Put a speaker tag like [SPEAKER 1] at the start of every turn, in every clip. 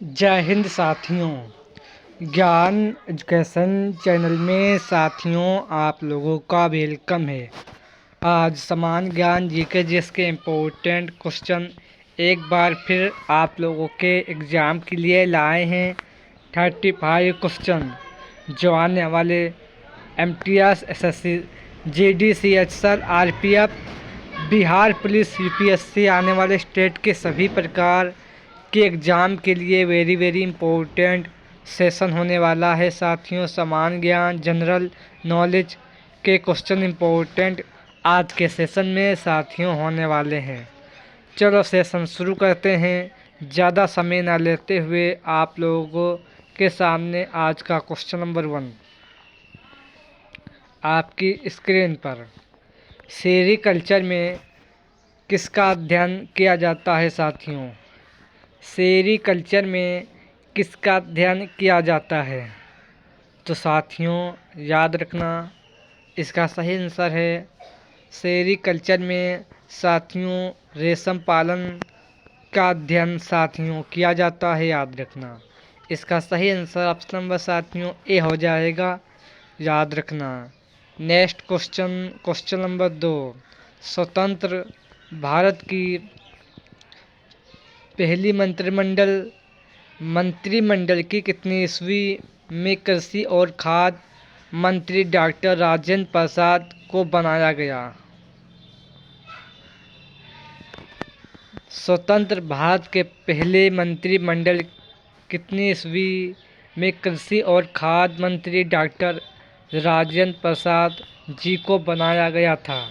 [SPEAKER 1] जय हिंद साथियों। ज्ञान एजुकेशन चैनल में साथियों आप लोगों का वेलकम है। आज समान ज्ञान जीके जिसके इम्पोर्टेंट क्वेश्चन एक बार फिर आप लोगों के एग्ज़ाम के लिए लाए हैं। 35 क्वेश्चन जो आने वाले MTS SSC GD CHSL RPF Bihar police UPSC आने वाले स्टेट के सभी प्रकार के एग्ज़ाम के लिए वेरी इम्पोर्टेंट सेशन होने वाला है साथियों। समान ज्ञान जनरल नॉलेज के क्वेश्चन इम्पोर्टेंट आज के सेशन में साथियों होने वाले हैं। चलो सेशन शुरू करते हैं। ज़्यादा समय ना लेते हुए आप लोगों के सामने आज का क्वेश्चन नंबर 1 आपकी स्क्रीन पर। सेरीकल्चर में किसका अध्ययन किया जाता है साथियों? सेरीकल्चर में किसका अध्ययन किया जाता है? तो साथियों याद रखना इसका सही आंसर है सेरीकल्चर में साथियों रेशम पालन का अध्ययन साथियों किया जाता है। याद रखना इसका सही आंसर ऑप्शन नंबर साथियों ए हो जाएगा। याद रखना। नेक्स्ट क्वेश्चन नंबर 2 स्वतंत्र भारत की पहली मंत्रिमंडल की कितनी ईस्वी में कृषि और खाद्य मंत्री डॉक्टर राजेंद्र प्रसाद को बनाया गया? स्वतंत्र भारत के पहले मंत्रिमंडल कितनी ईस्वी में कृषि और खाद्य मंत्री डॉक्टर राजेंद्र प्रसाद जी को बनाया गया था?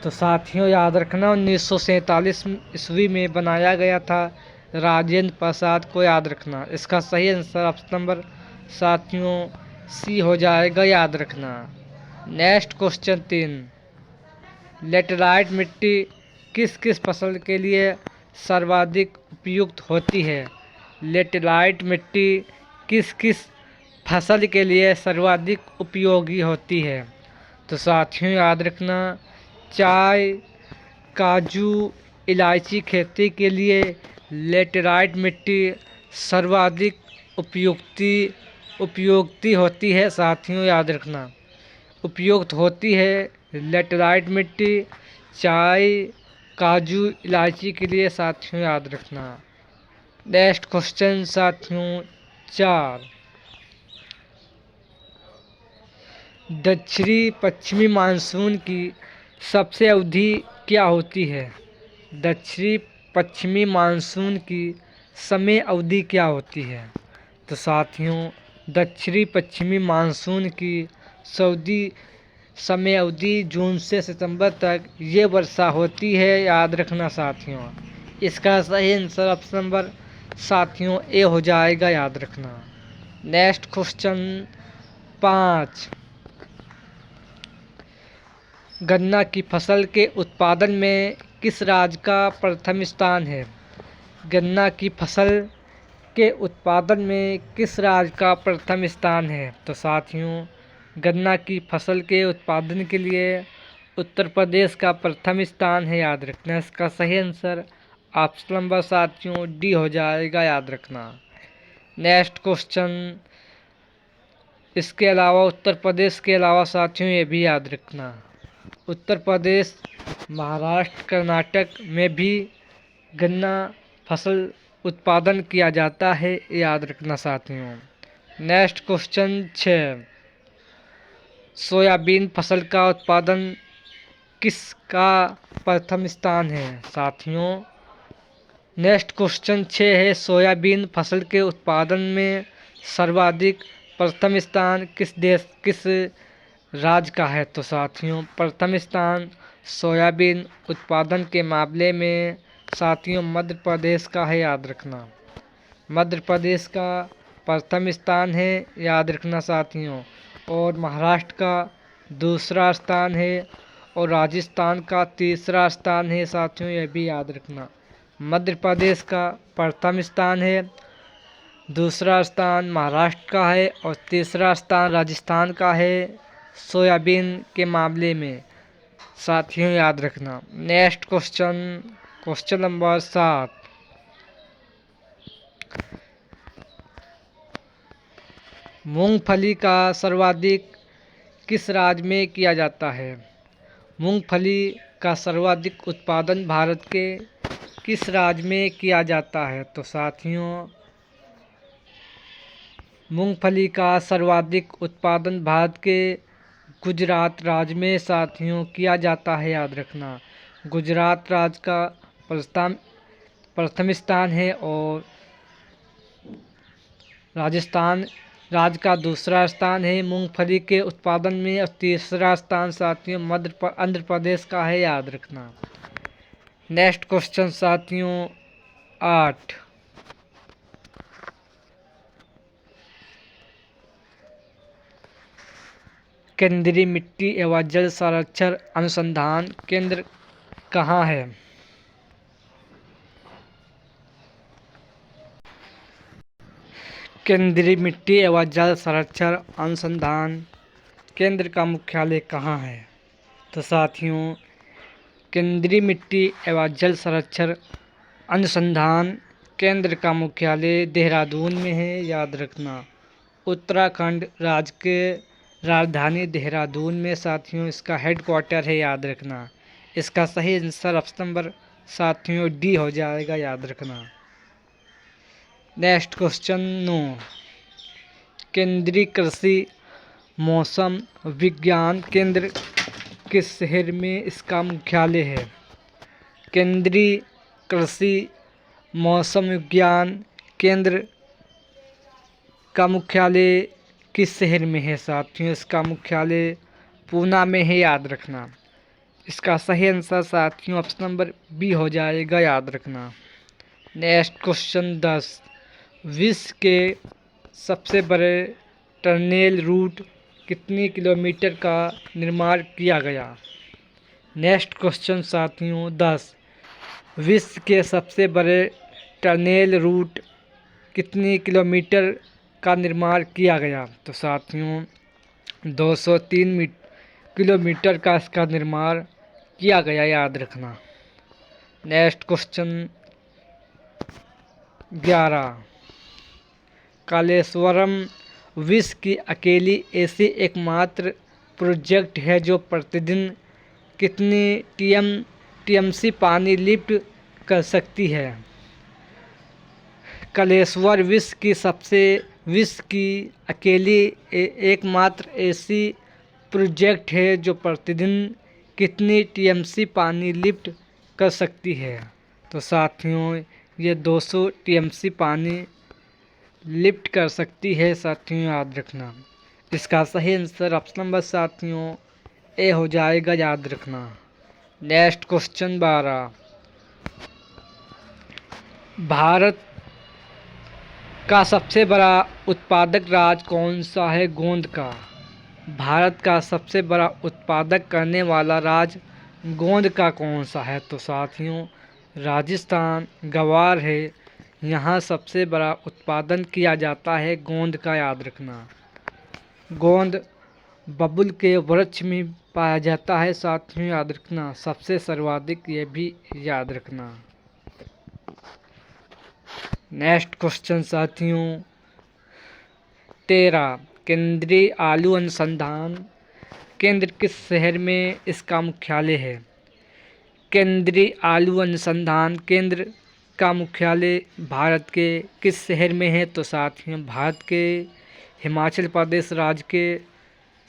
[SPEAKER 1] तो साथियों याद रखना 1947 ईस्वी में बनाया गया था राजेंद्र प्रसाद को। याद रखना इसका सही आंसर ऑप्शन नंबर साथियों सी हो जाएगा। याद रखना। नेक्स्ट क्वेश्चन 3 लेटेराइट मिट्टी किस किस फसल के लिए सर्वाधिक उपयुक्त होती है? लेटेराइट मिट्टी किस किस फसल के लिए सर्वाधिक उपयोगी होती है? तो साथियों याद रखना चाय काजू इलायची खेती के लिए लेटेराइट मिट्टी सर्वाधिक उपयुक्ति होती है साथियों। याद रखना उपयुक्त होती है लेटेराइट मिट्टी चाय काजू इलायची के लिए साथियों। याद रखना। नेक्स्ट क्वेश्चन साथियों 4 दक्षिणी पश्चिमी मानसून की सबसे अवधि क्या होती है? दक्षिणी पश्चिमी मानसून की समय अवधि क्या होती है? तो साथियों दक्षिणी पश्चिमी मानसून की समय अवधि जून से सितंबर तक ये वर्षा होती है। याद रखना साथियों इसका सही आंसर ऑप्शन नंबर साथियों ए हो जाएगा। याद रखना। नेक्स्ट क्वेश्चन 5 गन्ना की फसल के उत्पादन में किस राज्य का प्रथम स्थान है? गन्ना की फसल के उत्पादन में किस राज्य का प्रथम स्थान है? तो साथियों गन्ना की फसल के उत्पादन के लिए उत्तर प्रदेश का प्रथम स्थान है। याद रखना इसका सही आंसर ऑप्शन नंबर साथियों डी हो जाएगा। याद रखना। नेक्स्ट क्वेश्चन इसके अलावा उत्तर प्रदेश के अलावा साथियों ये भी याद रखना उत्तर प्रदेश महाराष्ट्र कर्नाटक में भी गन्ना फसल उत्पादन किया जाता है। याद रखना साथियों। नेक्स्ट क्वेश्चन 6 सोयाबीन फसल का उत्पादन किसका प्रथम स्थान है? साथियों नेक्स्ट क्वेश्चन 6 है सोयाबीन फसल के उत्पादन में सर्वाधिक प्रथम स्थान किस राज्य का है? तो साथियों प्रथम स्थान सोयाबीन उत्पादन के मामले में साथियों मध्य प्रदेश का है। याद रखना मध्य प्रदेश का प्रथम स्थान है। याद रखना साथियों। और महाराष्ट्र का दूसरा स्थान है और राजस्थान का तीसरा स्थान है साथियों। यह भी याद रखना मध्य प्रदेश का प्रथम स्थान है, दूसरा स्थान महाराष्ट्र का है और तीसरा स्थान राजस्थान का है सोयाबीन के मामले में साथियों। याद रखना। नेक्स्ट क्वेश्चन नंबर 7 मूंगफली का सर्वाधिक किस राज्य में किया जाता है? मूंगफली का सर्वाधिक उत्पादन भारत के किस राज्य में किया जाता है? तो साथियों, मूंगफली का सर्वाधिक उत्पादन भारत के गुजरात राज्य में साथियों किया जाता है, याद रखना। गुजरात राज्य का प्रथम स्थान है और राजस्थान राज्य का दूसरा स्थान है मूंगफली के उत्पादन में, और तीसरा स्थान साथियों आंध्र प्रदेश का है, याद रखना। नेक्स्ट क्वेश्चन साथियों 8, केंद्रीय मिट्टी एवं जल संरक्षण अनुसंधान केंद्र कहाँ है? केंद्रीय मिट्टी एवं जल संरक्षण अनुसंधान केंद्र का मुख्यालय कहाँ है? तो साथियों, केंद्रीय मिट्टी एवं जल संरक्षण अनुसंधान केंद्र का मुख्यालय देहरादून में है, याद रखना। उत्तराखंड राज्य के राजधानी देहरादून में साथियों इसका हेडक्वार्टर है, याद रखना। इसका सही आंसर ऑप्शन नंबर साथियों डी हो जाएगा, याद रखना। नेक्स्ट क्वेश्चन 9, केंद्रीय कृषि मौसम विज्ञान केंद्र किस शहर में इसका मुख्यालय है? केंद्रीय कृषि मौसम विज्ञान केंद्र का मुख्यालय किस शहर में है साथियों? इसका मुख्यालय पूना में है, याद रखना। इसका सही आंसर साथियों ऑप्शन नंबर बी हो जाएगा, याद रखना। नेक्स्ट क्वेश्चन 10, विश्व के सबसे बड़े टनल रूट कितनी किलोमीटर का निर्माण किया गया? नेक्स्ट क्वेश्चन साथियों 10, विश्व के सबसे बड़े टनल रूट कितनी किलोमीटर का निर्माण किया गया? तो साथियों 203 किलोमीटर का इसका निर्माण किया गया, याद रखना। नेक्स्ट क्वेश्चन 11, कालेश्वरम विश्व की अकेली ऐसी एकमात्र प्रोजेक्ट है जो प्रतिदिन कितनी टीएमसी पानी लिफ्ट कर सकती है? कालेश्वर विश्व की अकेली एकमात्र ऐसी प्रोजेक्ट है जो प्रतिदिन कितनी टीएमसी पानी लिफ्ट कर सकती है? तो साथियों ये 200 टीएमसी पानी लिफ्ट कर सकती है साथियों, याद रखना। इसका सही आंसर ऑप्शन नंबर साथियों ए हो जाएगा, याद रखना। नेक्स्ट क्वेश्चन 12, भारत का सबसे बड़ा उत्पादक राज्य कौन सा है गोंद का? भारत का सबसे बड़ा उत्पादक करने वाला राज्य गोंद का कौन सा है? तो साथियों राजस्थान गवार है, यहाँ सबसे बड़ा उत्पादन किया जाता है गोंद का, याद रखना। गोंद बबुल के वृक्ष में पाया जाता है साथियों, याद रखना। सबसे सर्वाधिक ये भी याद रखना। नेक्स्ट क्वेश्चन साथियों 13, केंद्रीय आलू अनुसंधान केंद्र किस शहर में इसका मुख्यालय है? केंद्रीय आलू अनुसंधान केंद्र का मुख्यालय भारत के किस शहर में है? तो साथियों भारत के हिमाचल प्रदेश राज्य के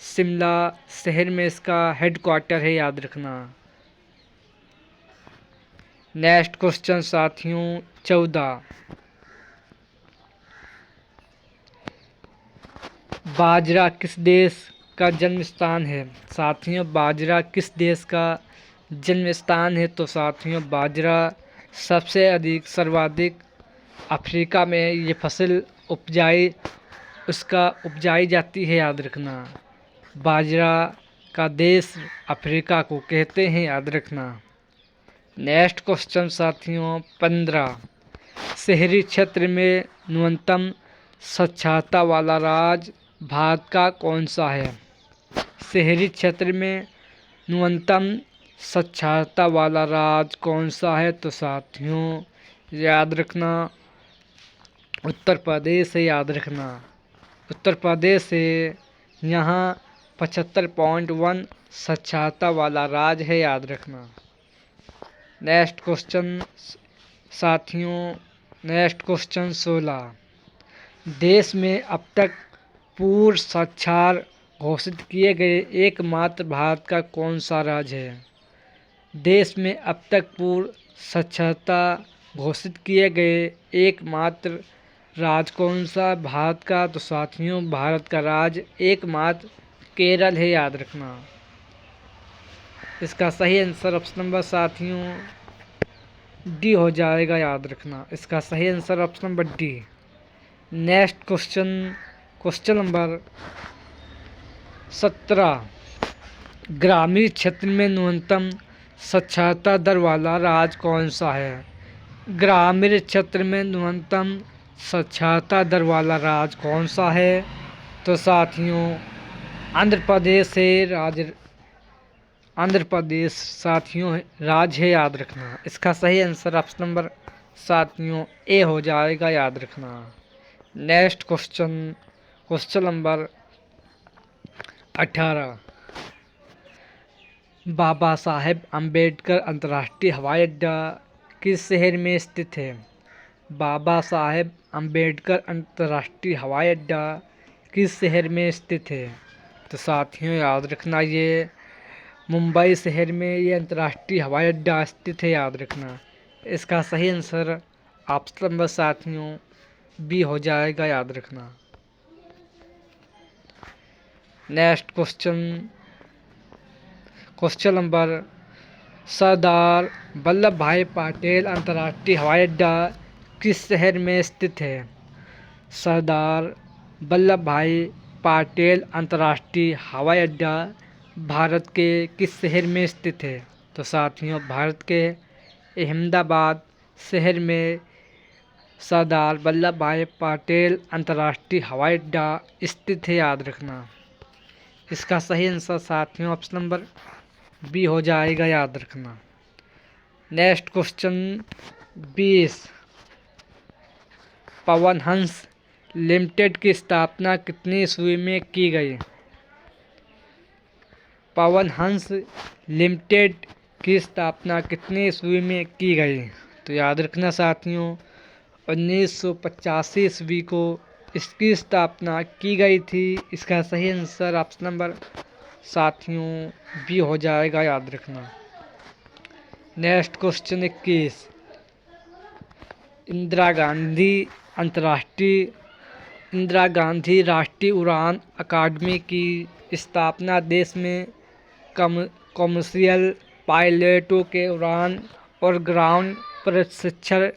[SPEAKER 1] शिमला शहर में इसका हेडक्वार्टर है, याद रखना। नेक्स्ट क्वेश्चन साथियों 14, बाजरा किस देश का जन्म स्थान है? साथियों बाजरा किस देश का जन्म स्थान है? तो साथियों बाजरा सर्वाधिक अफ्रीका में ये फसल उपजाई जाती है, याद रखना। बाजरा का देश अफ्रीका को कहते हैं, याद रखना। नेक्स्ट क्वेश्चन साथियों 15, शहरी क्षेत्र में न्यूनतम साक्षरता वाला राज्य भारत का कौन सा है? शहरी क्षेत्र में न्यूनतम साक्षरता वाला राज्य कौन सा है? तो साथियों याद रखना उत्तर प्रदेश है, याद रखना। उत्तर प्रदेश है। यहाँ 75.1 साक्षरता वाला राज्य है, याद रखना। नेक्स्ट क्वेश्चन साथियों, नेक्स्ट क्वेश्चन 16। देश में अब तक पूर्ण साक्षर घोषित किए गए एकमात्र भारत का कौन सा राज्य है? देश में अब तक पूर्ण साक्षरता घोषित किए गए एकमात्र राज्य कौन सा भारत का? तो साथियों, भारत का राज्य एकमात्र केरल है, याद रखना। इसका सही आंसर ऑप्शन नंबर साथियों डी हो जाएगा, याद रखना। इसका सही answer option number D. Next question, question number 17। ग्रामीण क्षेत्र में न्यूनतम साक्षरता दर वाला राज्य कौन सा है? ग्रामीण क्षेत्र में न्यूनतम साक्षरता दर वाला राज्य कौन सा है? तो साथियों, आंध्र प्रदेश है राज्य। आंध्र प्रदेश साथियों राज्य है, याद रखना। इसका सही आंसर ऑप्शन नंबर साथियों ए हो जाएगा, याद रखना। Next question, question number 18। Baba Saheb Ambedkar अंतर्राष्ट्रीय हवाई अड्डा किस शहर में स्थित है? बाबा साहेब अम्बेडकर अंतर्राष्ट्रीय हवाई अड्डा किस शहर में स्थित है? तो साथियों, याद रखना, ये मुंबई शहर में ये अंतर्राष्ट्रीय हवाई अड्डा स्थित है, याद रखना। इसका सही आंसर ऑप्शन नंबर साथियों बी हो जाएगा, याद रखना। Next question, question number Sardar Vallabh भाई पटेल अंतर्राष्ट्रीय हवाई अड्डा किस शहर में स्थित है? सरदार वल्लभ भाई पटेल अंतर्राष्ट्रीय हवाई अड्डा भारत के किस शहर में स्थित है? तो साथियों, भारत के अहमदाबाद शहर में सरदार वल्लभ भाई पटेल अंतर्राष्ट्रीय हवाई अड्डा स्थित है, याद रखना। इसका सही आंसर साथियों ऑप्शन नंबर बी हो जाएगा, याद रखना। Next question 20। Pawan Hans limited की स्थापना कितनी ईस्वी में की गई? पवन हंस लिमिटेड की स्थापना कितनी ईस्वी में की गई? तो याद रखना साथियों, 1985 ईस्वी को इसकी स्थापना की गई थी। इसका सही आंसर ऑप्शन नंबर साथियों बी हो जाएगा, याद रखना। Next question 21। इंदिरा गांधी राष्ट्रीय उड़ान अकादमी की स्थापना देश में कमर्शियल पायलटों के उड़ान और ग्राउंड प्रशिक्षण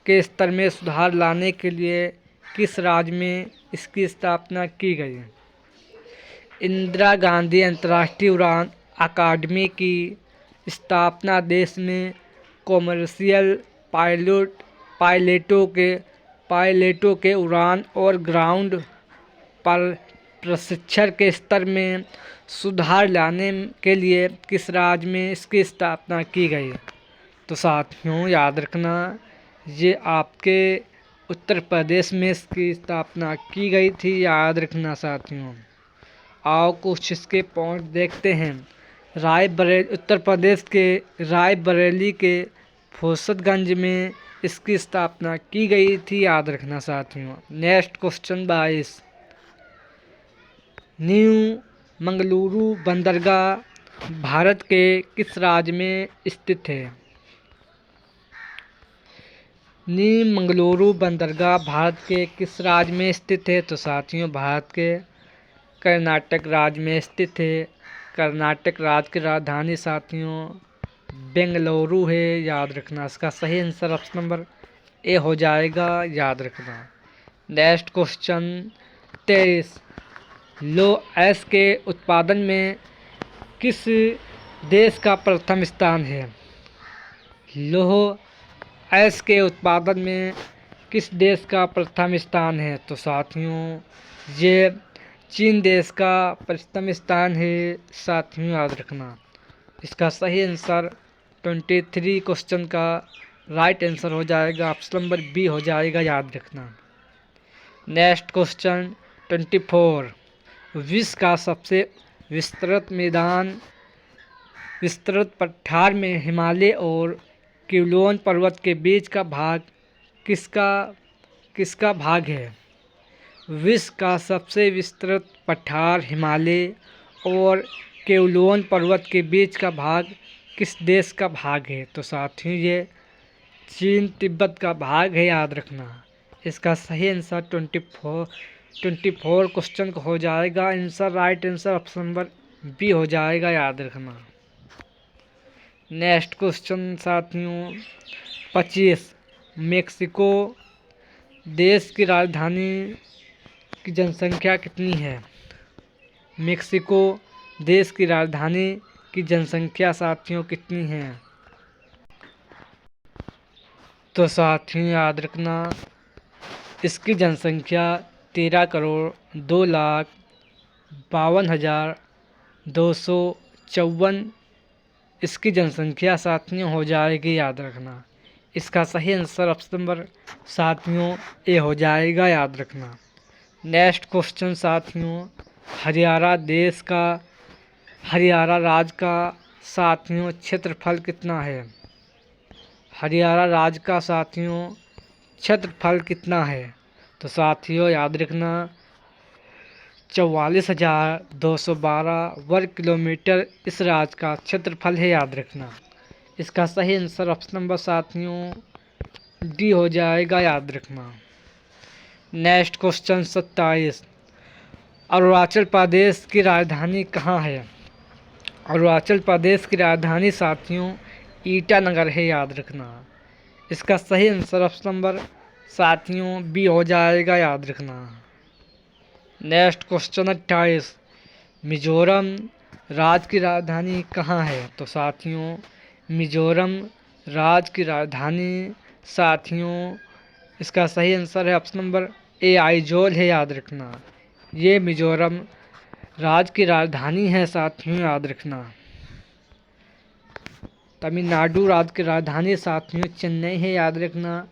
[SPEAKER 1] के स्तर में सुधार लाने के लिए किस राज्य में इसकी स्थापना की गई? इंदिरा गांधी अंतर्राष्ट्रीय उड़ान अकादमी की स्थापना देश में कमर्शियल पायलटों के उड़ान और ग्राउंड पर प्रशिक्षण के स्तर में सुधार लाने के लिए किस राज्य में इसकी स्थापना की गई? तो साथियों, याद रखना, ये आपके उत्तर प्रदेश में इसकी स्थापना की गई थी, याद रखना साथियों। आओ कुछ इसके पॉइंट देखते हैं। उत्तर प्रदेश के रायबरेली के फुर्सतगंज में इसकी स्थापना की गई थी, याद रखना साथियों। Next question 22। न्यू मंगलुरु बंदरगाह भारत के किस राज्य में स्थित है? न्यू मंगलुरु बंदरगाह भारत के किस राज्य में स्थित है? तो साथियों, भारत के कर्नाटक राज्य में स्थित है। कर्नाटक राज्य की राजधानी साथियों बेंगलुरु है, याद रखना। इसका सही आंसर ऑप्शन नंबर ए हो जाएगा, याद रखना। Next question 23। लौह अयस्क के उत्पादन में किस देश का प्रथम स्थान है? लौह अयस्क के उत्पादन में किस देश का प्रथम स्थान है? तो साथियों, ये चीन देश का प्रथम स्थान है, साथियों याद रखना। इसका सही आंसर 23 क्वेश्चन का राइट आंसर हो जाएगा, ऑप्शन नंबर बी हो जाएगा, याद रखना। Next question 24। विश्व का सबसे विस्तृत मैदान विस्तृत पठार में हिमालय और क्यूलोन पर्वत के बीच का भाग किसका किसका भाग है? विश्व का सबसे विस्तृत पठार हिमालय और केवलोन पर्वत के बीच का भाग किस देश का भाग है? तो साथियों ये चीन तिब्बत का भाग है, याद रखना। इसका सही आंसर 24 क्वेश्चन का हो जाएगा। Answer right answer option number B हो जाएगा, याद रखना। नेक्स्ट क्वेश्चन साथियों 25। मेक्सिको देश की राजधानी की जनसंख्या कितनी है? मेक्सिको देश की राजधानी की जनसंख्या साथियों कितनी है? तो साथियों याद रखना, इसकी जनसंख्या 13,52,52,254 इसकी जनसंख्या साथियों हो जाएगी, याद रखना। इसका सही आंसर ऑप्शन नंबर साथियों ए हो जाएगा, याद रखना। नेक्स्ट क्वेश्चन साथियों हरियाणा राज्य का साथियों क्षेत्रफल कितना है? हरियाणा राज्य का साथियों क्षेत्रफल कितना है? तो साथियों याद रखना 44,212 वर्ग किलोमीटर इस राज्य का क्षेत्रफल है, याद रखना। इसका सही आंसर ऑप्शन नंबर साथियों डी हो जाएगा, याद रखना। Next question 27। अरुणाचल प्रदेश की राजधानी कहाँ है? अरुणाचल प्रदेश की राजधानी साथियों ईटानगर है, याद रखना। इसका सही आंसर ऑप्शन नंबर साथियों बी हो जाएगा, याद रखना। Next question 28। मिजोरम राज्य की राजधानी कहाँ है? तो साथियों मिजोरम राज्य की राजधानी साथियों इसका सही आंसर है ऑप्शन नंबर ए आइजोल है, याद रखना। ये मिजोरम राज्य की राजधानी है साथियों, याद रखना। तमिलनाडु राज्य की राजधानी साथियों चेन्नई है, याद रखना।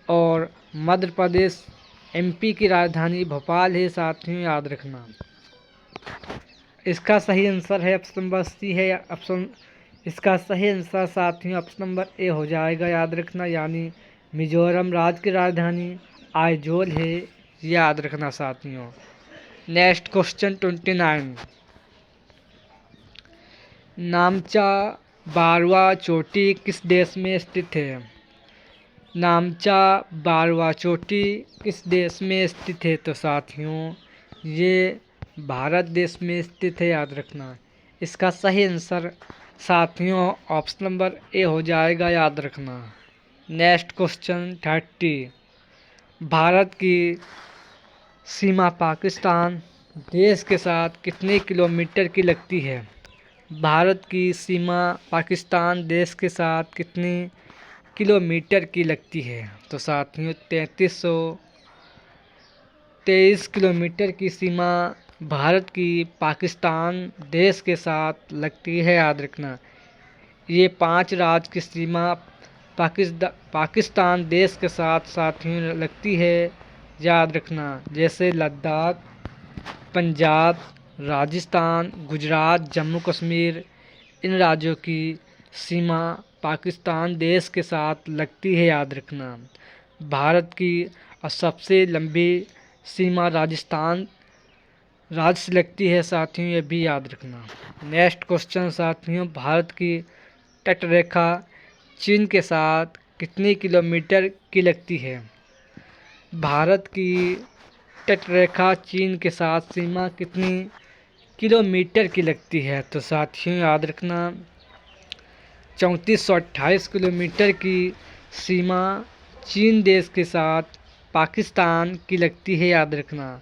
[SPEAKER 1] और मध्य प्रदेश एमपी की राजधानी भोपाल है साथियों, याद रखना। इसका सही आंसर है ऑप्शन नंबर सी है इसका सही आंसर साथियों ऑप्शन नंबर ए हो जाएगा, याद रखना। यानी मिजोरम राज्य की राजधानी आइजोल है, याद रखना साथियों। Next question 29। नामचा बारवा चोटी किस देश में स्थित है? नामचा बारवा चोटी किस देश में स्थित है? तो साथियों ये भारत देश में स्थित है, याद रखना। इसका सही आंसर साथियों ऑप्शन नंबर ए हो जाएगा, याद रखना। Next question 30। भारत की सीमा पाकिस्तान देश के साथ कितने किलोमीटर की लगती है? भारत की सीमा पाकिस्तान देश के साथ कितने किलोमीटर की लगती है? तो साथियों 3323 किलोमीटर की सीमा भारत की पाकिस्तान देश के साथ लगती है, याद रखना। ये 5 राज्य की सीमा पाकिस्तान देश के साथ साथियों लगती है, याद रखना। जैसे लद्दाख, पंजाब, राजस्थान, गुजरात, जम्मू कश्मीर, इन राज्यों की सीमा पाकिस्तान देश के साथ लगती है, याद रखना। भारत की सबसे लंबी सीमा राजस्थान राज्य से लगती है साथियों, ये भी याद रखना। नेक्स्ट क्वेश्चन साथियों भारत की तटरेखा चीन के साथ कितनी किलोमीटर की लगती है? भारत की तटरेखा चीन के साथ सीमा कितनी किलोमीटर की लगती है? तो साथियों याद रखना 3428 किलोमीटर की सीमा चीन देश के साथ पाकिस्तान की लगती है, याद रखना।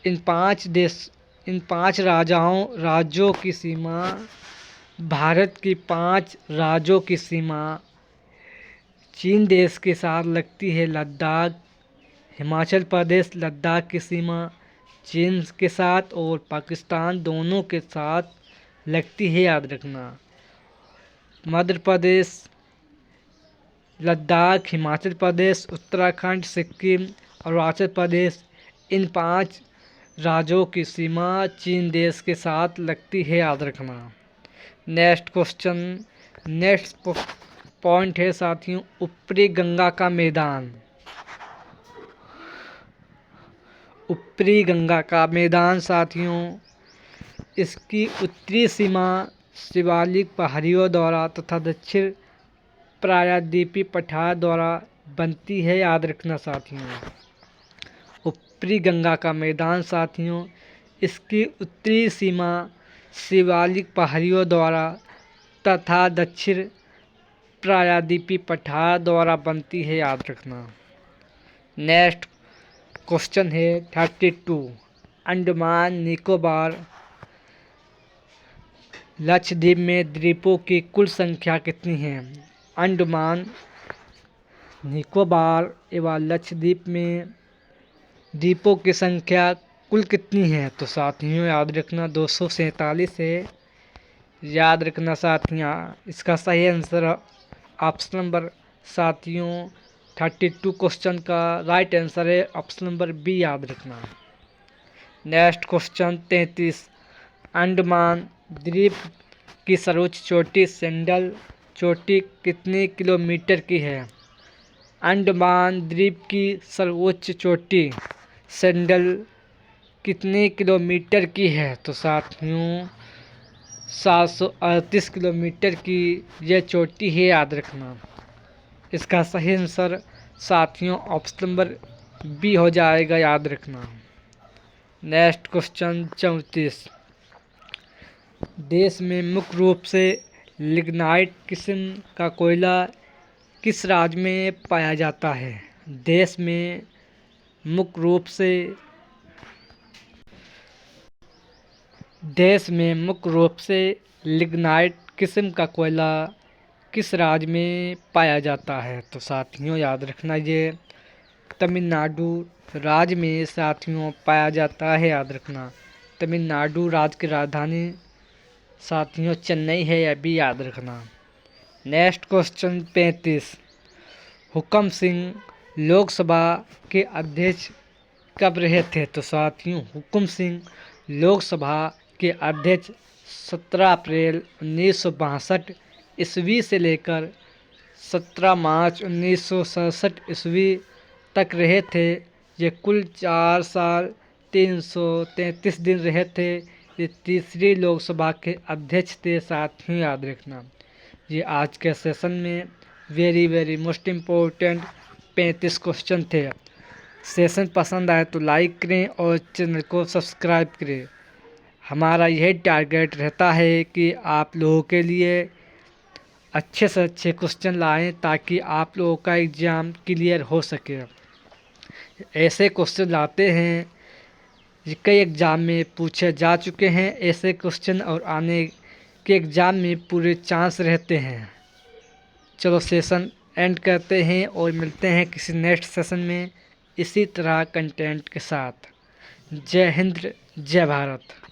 [SPEAKER 1] इन पांच राज्यों की सीमा भारत की 5 राज्यों की सीमा चीन देश के साथ लगती है। लद्दाख, हिमाचल प्रदेश लद्दाख की सीमा चीन के साथ और पाकिस्तान दोनों के साथ लगती है, याद रखना। मध्य प्रदेश, लद्दाख, हिमाचल प्रदेश, उत्तराखंड, सिक्किम, अरुणाचल प्रदेश इन 5 राज्यों की सीमा चीन देश के साथ लगती है, याद रखना। नेक्स्ट क्वेश्चन, नेक्स्ट पॉइंट है साथियों, ऊपरी गंगा का मैदान। ऊपरी गंगा का मैदान साथियों, इसकी उत्तरी सीमा शिवालिक पहाड़ियों द्वारा तथा दक्षिण प्रायद्वीपीय पठार द्वारा बनती है, याद रखना साथियों। ऊपरी गंगा का मैदान साथियों, इसकी उत्तरी सीमा शिवालिक पहाड़ियों द्वारा तथा दक्षिण प्रायद्वीपीय पठार द्वारा बनती है, याद रखना। नेक्स्ट क्वेश्चन है 32, अंडमान निकोबार लक्षद्वीप में द्वीपों की कुल संख्या कितनी है? अंडमान निकोबार एवं लक्षद्वीप में द्वीपों की संख्या कुल कितनी है? तो साथियों याद रखना 247 है, याद रखना साथियों। इसका सही आंसर ऑप्शन नंबर साथियों 32 क्वेश्चन का राइट आंसर है ऑप्शन नंबर बी, याद रखना। नेक्स्ट क्वेश्चन 33, अंडमान द्वीप की सर्वोच्च चोटी सेंडल चोटी कितने किलोमीटर की है? अंडमान द्वीप की सर्वोच्च चोटी सेंडल कितने किलोमीटर की है? तो साथियों 738 किलोमीटर की यह चोटी है, याद रखना। इसका सही आंसर साथियों ऑप्शन नंबर बी हो जाएगा, याद रखना। नेक्स्ट क्वेश्चन 34, देश में मुख्य रूप से लिग्नाइट किस्म का कोयला किस राज्य में पाया जाता है? देश में मुख्य रूप से लिग्नाइट किस्म का कोयला किस राज्य में पाया जाता है? तो साथियों याद रखना ये तमिलनाडु राज्य में साथियों पाया जाता है, याद रखना। तमिलनाडु राज्य की राजधानी साथियों चेन्नई है, यह भी याद रखना। नेक्स्ट क्वेश्चन 35, हुकम सिंह लोकसभा के अध्यक्ष कब रहे थे? तो साथियों हुकम सिंह लोकसभा के अध्यक्ष 17 अप्रैल 1962 ईस्वी से लेकर 17 मार्च 1967 ईस्वी तक रहे थे। ये कुल 4 साल 333 दिन रहे थे। ये तीसरी लोकसभा के अध्यक्ष थे, साथियों याद रखना। ये आज के सेशन में वेरी मोस्ट इम्पोर्टेंट 35 क्वेश्चन थे। सेशन पसंद आए तो लाइक करें और चैनल को सब्सक्राइब करें। हमारा यही टारगेट रहता है कि आप लोगों के लिए अच्छे से अच्छे क्वेश्चन लाएं ताकि आप लोगों का एग्ज़ाम क्लियर हो सके। ऐसे क्वेश्चन लाते हैं कई एग्ज़ाम में पूछे जा चुके हैं ऐसे क्वेश्चन, और आने के एग्ज़ाम में पूरे चांस रहते हैं। चलो सेशन एंड करते हैं और मिलते हैं किसी नेक्स्ट सेशन में इसी तरह कंटेंट के साथ। जय हिंद, जय भारत।